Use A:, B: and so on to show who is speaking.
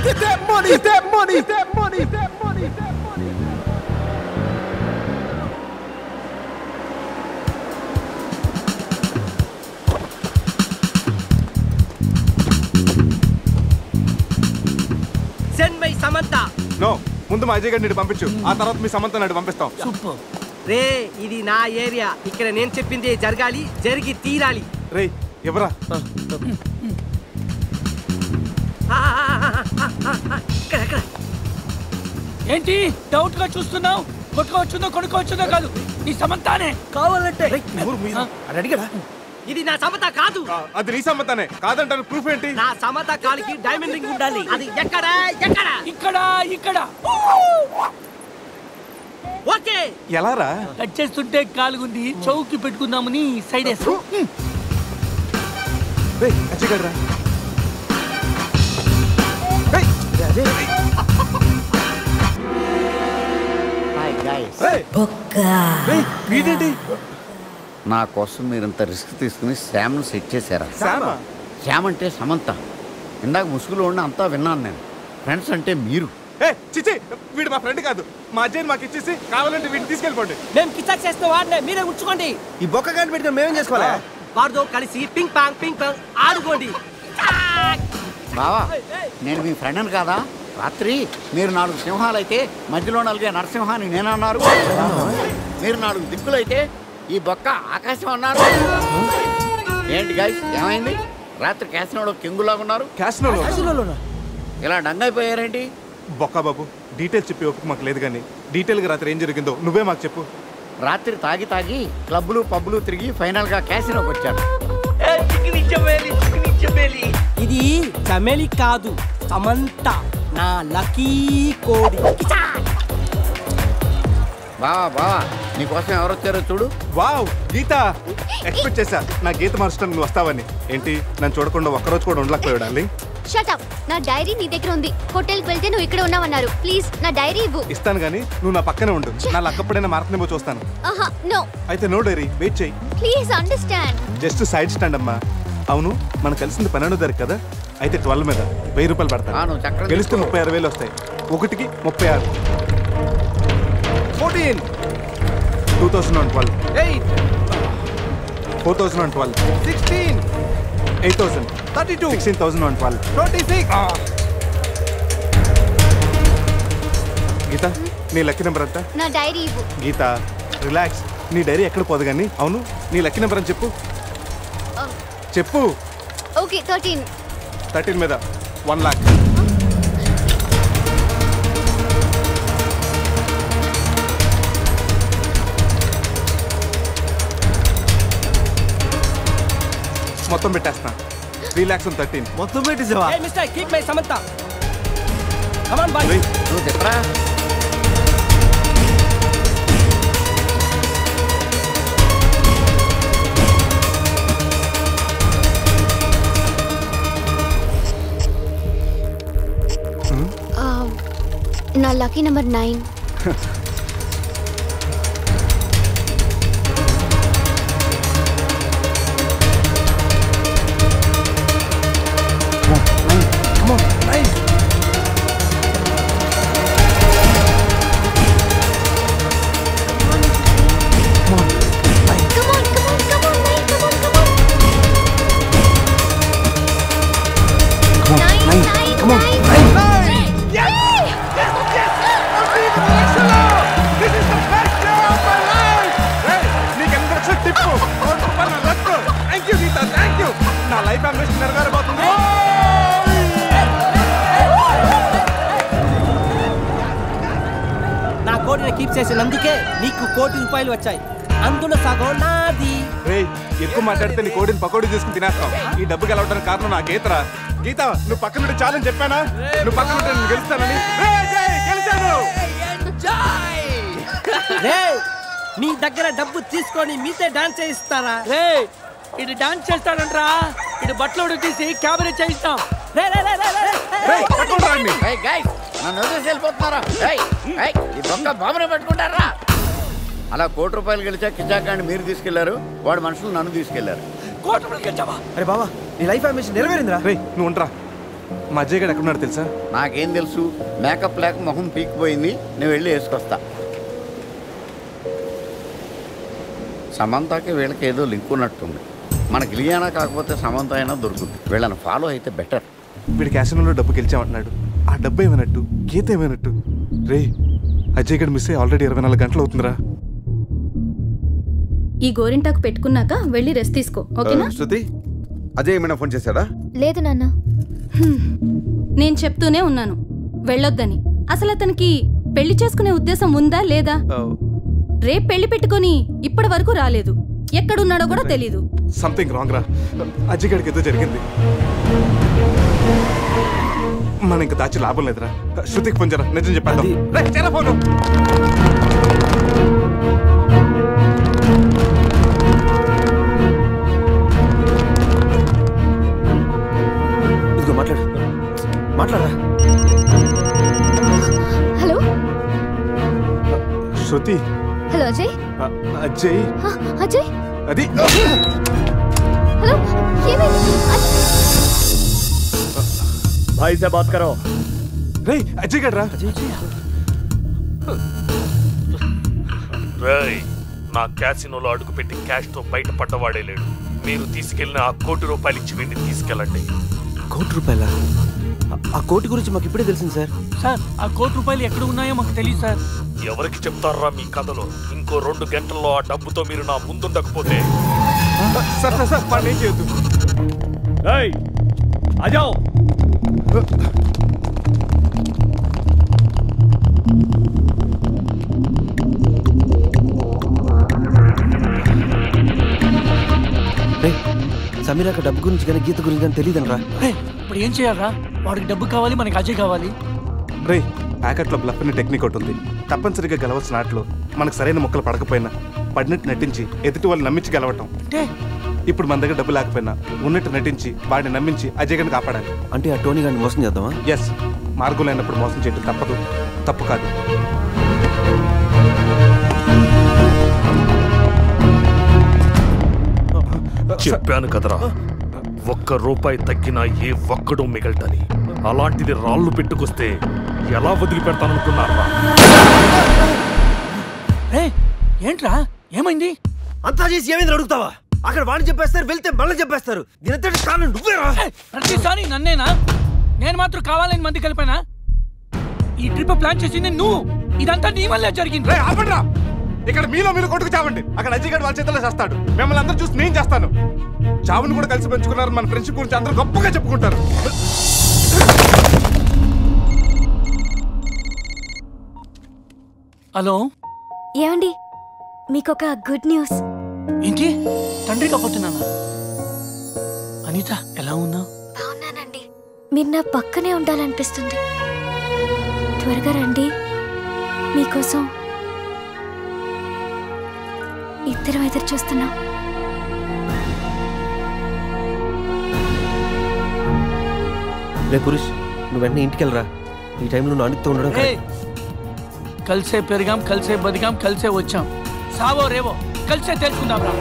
A: Get that money! Get that money! Get that money! Get that money! Get that money!
B: Send my Samantha.
A: No. ముందు మా అజయ్ గారిని పంపించు. ఆ తర్వాత మీ సమంత నాడు పంపిస్తాం.
B: సూపర్. రే ఇది నా ఏరియా. ఇక్కడ నేను చెప్పింది జరగాలి, జరిగి తీరాలి.
A: రే ఎవరా?
C: ఏంటి డౌట్ గా చూస్తున్నావు? కొట్టుకోవచ్చుందో కొనుక్కోవచ్చుందో కాదు, నీ సమంతానే
B: కావాలంటే.
C: అడిగడా?
B: ఇది నా సమత కాదు.
A: అది నీ సమంతనే. కాదంటారు ప్రూఫ్ ఏంటి?
B: నా సమత కాలికి డైమండ్ రింగ్ ఉండాలి. అది ఎక్కడ? ఎక్కడ?
C: ఇక్కడ ఇక్కడ.
B: ఓకే.
A: ఎలారా?
C: కట్ చేస్తుంటే కాలుగుంది, చౌకి పెట్టుకుందామని సైడ్ వేసు.
A: రేయ్ అజయ్ గారు రా.
D: నా కోసం మీరింత రిస్క్ తీసుకుని శ్యామ్ను సెట్ చేశారా? శ్యామ్ అంటే సమంత. ఇందాక ముసుగులో ఉండి అంతా విన్నాను నేను. ఫ్రెండ్స్ అంటే మీరు.
A: చిచి వీడు మా ఫ్రెండ్ కాదు. మా అజయ్ మాకు ఇచ్చేసి కావాలంటే వీడిని తీసుకెళ్ళిపోండి.
B: మేము కిచాక్ చేస్తే వాడినే మీరే ఉంచుకోండి.
E: ఈ బొక్క గాని పెట్టుకుని మేమేం చేసుకోవాలా?
B: వాడితో కలిసి పింగ్ పాంగ్ ఆడుకోండి.
D: బావా నేను మీ ఫ్రెండ్ని కాదా? రాత్రి మీరు 4 సింహాలైతే మధ్యలో నలిగే నరసింహాన్ని నేనన్నారు. మీరు 4 దిక్కులైతే ఈ బొక్క ఆకాశం అన్నారు. ఏంటి గైస్ ఏమైంది? రాత్రి క్యాసినోలో కింగులాగా ఉన్నారు.
A: క్యాసినోలో
D: ఇలా డంగైపోయారేంటి?
A: బొక్క బాబు డీటెయిల్స్ చెప్పి ఓపిక మాకు లేదు కానీ డీటెయిల్గా రాత్రి ఏం జరిగిందో నువ్వే మాకు చెప్పు.
D: రాత్రి తాగి క్లబ్లు పబ్లు తిరిగి ఫైనల్గా క్యాసినోకి వచ్చారు.
B: ఇది చమేలి కాదు, సమంత నా లక్కీ కోడి.
D: బావా నీకోసం ఎవరు వచ్చారో చూడు.
A: వావ్ గీత. ఎక్స్పెక్ట్ చేశా నా గీత మార్చడానికి నువ్వు వస్తావని. ఏంటి నన్ను చూడకుండా ఒక్కరోజు కూడా ఉండలేకపోయాడాలి?
F: Shut up. నా డైరీ నీ దగ్గర ఉంది. హోటల్కి వెళ్తే నువ్వు ఇక్కడ ఉన్నావన్నారు. ప్లీజ్ నా డైరీ ఇవ్వు.
A: ఇస్తాను కానీ నువ్వు నా పక్కనే ఉండు. నా లక్కప్పుడైనా మారుతుందేమో చూస్తాను.
F: నో.
A: అయితే నో డైరీ, వెయిట్ చేయి.
F: Please understand.
A: Just side stand అమ్మా. అవును మనం కలిసింది 12వ తారీఖు కదా? అయితే 12 మీద 1000 రూపాయలు పెడతాను. గెలిస్తే 36,000 వస్తాయి. ఒకటికి 36. 14 2012 8 4012 16 8000 32 16,012 26. గీత నీ లక్కీ నెంబర్ ఎంత?
F: నా డైరీ ఇవ్వు.
A: గీత రిలాక్స్. నీ డైరీ ఎక్కడ పోదు కానీ అవును నీ లక్కీ నెంబర్ అని చెప్పు. చెప్పు.
F: ఓకే 13.
A: 13 మీద 1 lakh. మొత్తం పెట్టేస్తున్నా. 3,13,000
E: మొత్తం పెట్టేసావా?
B: Hey mister, keep my Samantha. Come on boy.
D: నువ్వు చెప్పరా?
F: నా లక్కీ నెంబర్ 9.
B: నా కోడిని కీప్ చేసినందుకే నీకు 1 కోటి రూపాయలు వచ్చాయి. అందులో సగం నాది.
A: ఎక్కువ మాట్లాడితే నీ కోడిని పకోడీ చేసుకుని తినేస్తాం. ఈ డబ్బు గెలవడానికి కారణం నా గీతరా. గీత నువ్వు పక్కన ఉంటే చాలని చెప్పానా? నువ్వు పక్కన ఉంటే నేను గెలుస్తానని.
B: మీ దగ్గర డబ్బు తీసుకొని మీతే డాన్స్ చేయిస్తారా?
C: ఇది డాన్స్ చేస్తాడంట్రా. ఇది బట్టలు ఉడికేసి క్యాబరే చేయిస్తాం.
D: నన్ను వెళ్ళిపోతున్నారా? ఈ దొంగ బాబునే పట్టుకుంటారా? అలా 1 కోటి రూపాయలు గెలిచా కిజాకాన్ని మీరు తీసుకెళ్లారు. వాడు మనుషులు నన్ను తీసుకెళ్లారు.
C: 1 కోటి రూపాయలు గెలిచావా?
E: అరే బావా నీ లైఫ్ అంబిషన్ నెరవేరిందిరా.
A: నువ్వు ఉండరా. మా అజయ్ గారు ఎక్కడున్నాడు తెలుసా?
D: నాకేం తెలుసు, మేకప్ లేక మొహం పీకిపోయింది, నేను వెళ్ళి వేసుకొస్తా. సమంతకి వీళ్ళకి ఏదో లింక్ ఉన్నట్టుంది. మనకి ఇలియానా కాకపోతే సమంత అయినా దొరుకుతుంది. వీళ్ళని ఫాలో అయితే బెటర్.
A: వీడి క్యాసినోలో డబ్బు గెలిచామంటున్నాడు. ఆ డబ్బు ఏమైనట్టు, గీత ఏమైనట్టు? రే అజయ్ గడ్ మిస్ అయ్యి ఆల్రెడీ 24 గంటలు అవుతుందిరా.
G: ఈ గోరింటాకు పెట్టుకున్నాక వెళ్ళి రెస్ట్ తీసుకో, ఓకేనా?
E: శృతి, అజయ్ ఏమైనా ఫోన్ చేశాడా?
F: లేదు నాన్న.
G: నేను చెప్తూనే ఉన్నాను వెళ్ళొద్దని. అసలు అతనికి పెళ్లి చేసుకునే ఉద్దేశం ఉందా లేదా? రేపు పెళ్లి పెట్టుకొని ఇప్పటి వరకు రాలేదు. ఎక్కడున్నాడో కూడా తెలీదు.
A: సంథింగ్ రాంగ్ రా. అజయ్ గడికి ఏదో జరిగింది. మన ఇంకా దాచి లాభం లేదురా. శృతికి ఫోన్ చేయరా, నిజం చెప్పేద్దాం. ఫోను
E: ఇదిగో మాట్లాడరా.
F: హలో
A: శృతి.
F: హలో అజయ్.
A: అజయ్
F: అజయ్
A: అది.
F: హలో ఏమైంది?
E: भाई से बात करो.
A: రే అజయ్ గడ్రా.
H: రేయ్, నా క్యాసినోలో అడుగుపెట్టి క్యాష్ తో బయటపడ్డవాడే లేడు. మీరు తీసుకెళ్లిన ఆ ₹1 కోటి ఇచ్చి వీడిని తీసుకెళ్ళండి.
E: ₹1 ఆ కోటి గురించి మాకు ఇప్పుడే తెలిసింది సార్.
C: సార్ ఆ ₹1 కోటి ఎక్కడ ఉన్నాయో మాకు తెలియదు సార్.
H: ఎవరికి చెప్తారా మీ కథలో? ఇంకో 2 గంటల్లో ఆ డబ్బుతో మీరు నా ముందుండకపోతే.
A: సార్ సార్ సార్ వాడిని ఏం చేయొద్దు.
E: ఆజాओ. సమీరాక డబ్బు గురించి కానీ గీత గురించి కానీ తెలియదనరా.
C: ఇప్పుడు ఏం చేయాలరా? వాడికి డబ్బు కావాలి, మనకి అజయ్ కావాలి.
A: రే ప్యాకెట్లో బ్లఫ్ అనే టెక్నిక్ ఒకటి ఉంది. తప్పనిసరిగా గెలవాల్సిన ఆటలో మనకు సరైన ముక్కలు పడకపోయినా పడినట్టు నటించి ఎదుటి వాళ్ళు నమ్మించి గెలవటం. ఇప్పుడు మన దగ్గర డబ్బు లేకపోయినా ఉన్నట్టు నటించి వాడిని నమ్మించి అజయ్ గారిని కాపాడాలి.
E: అంటే ఆ టోనీ గారిని మోసం చేద్దామా?
A: ఎస్, మార్గం లేనప్పుడు మోసం చేయడం తప్పదు, తప్పు కాదు.
H: చెప్పాను కదరా, ₹1 తగ్గినా ఏ ఒక్కడు మిగలటని. అలాంటిది రాళ్ళు పెట్టుకొస్తే ఎలా వదిలిపెడతాననుకున్నారా?
C: ఏంట్రా ఏమైంది?
E: అంతా చేసి ఏమైంది అడుగుతావా? అక్కడ వాడిని చెప్పేస్తారు, వెళ్తే మళ్ళీ చెప్పేస్తారు. దీనంతటి కారణం నువ్వేరా?
C: ప్రతిసారి నన్నేనా? నేను మాత్రం కావాలని మంది కలిపానా? ఈ ట్రిప్ ప్లాన్ చేసింది నువ్వు. ఇదంతా నీ వల్లే జరిగింది.
A: ఆపండ్రా. ఇక్కడ మీలో మీరు కొట్టుకు చావండి. అక్కడ అజయ్ గారు వాళ్ళ చేతుల్లో చేస్తాడు. మిమ్మల్ని అందరూ చూసి నేను చేస్తాను. చావును కూడా కలిసి పెంచుకున్నారు. మన ఫ్రెండ్షిప్ గురించి అందరూ గొప్పగా చెప్పుకుంటారు.
C: హలో
F: ఏమండి, మీకొక గుడ్ న్యూస్.
C: ఏంటి? తండ్రి కాకపోతున్నానా? అనిత ఎలా ఉన్నావు?
F: బాగున్నానండి. మీరు నా పక్కనే ఉండాలనిపిస్తుంది. త్వరగా రండి, మీకోసం ఇద్దరం ఎదురు చూస్తున్నాం.
E: రే పురుష్, నువ్వు వెంటనే ఇంటికి వెళ్ళరా. ఈ టైంలో నువ్వు అనితో ఉండడం
C: కలిసే పెరిగాం, కలిసే బతికాం, కలిసే వచ్చాం. సావో రేవో కలిసే తెలుసుకుందాం రా.